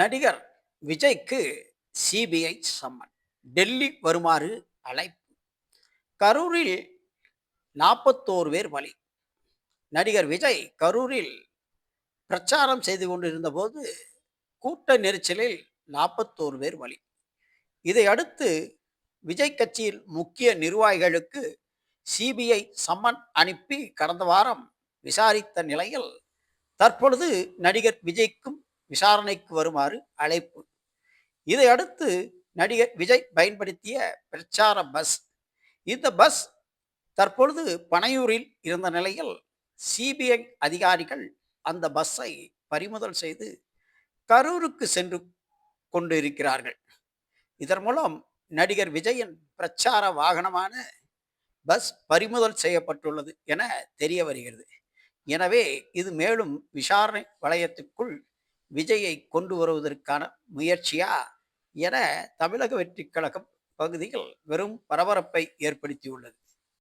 நடிகர் விஜய்க்கு CBI summon. Delhi வருமாறு அழைப்பு. கரூரில் 41 பேர் பலி. நடிகர் விஜய் கரூரில் பிரச்சாரம் செய்து கொண்டிருந்த போது கூட்ட நெரிசலில் 41 பேர் பலி. இதை அடுத்து விஜய் கட்சியில் முக்கிய நிர்வாகிகளுக்கு சிபிஐ சம்மன் அனுப்பி கடந்த வாரம் விசாரித்த நிலையில் தற்பொழுது நடிகர் விஜய்க்கும் விசாரணைக்கு வருமாறு அழைப்பு. இதை அடுத்து நடிகர் விஜய் பயன்படுத்திய பிரச்சார பஸ், இந்த பஸ் தற்பொழுது பனையூரில் இருந்த நிலையில் சிபிஐ அதிகாரிகள் அந்த பஸ்ஸை பறிமுதல் செய்து கரூருக்கு சென்று கொண்டிருக்கிறார்கள். இதன் மூலம் நடிகர் விஜயின் பிரச்சார வாகனமான பஸ் பறிமுதல் செய்யப்பட்டுள்ளது என தெரிய வருகிறது. எனவே இது மேலும் விசாரணை வளையத்துக்குள் விஜயை கொண்டு வருவதற்கான முயற்சியா என தமிழக வெற்றி கழகம் பகுதியில் வெறும் பரபரப்பை ஏற்படுத்தியுள்ளது.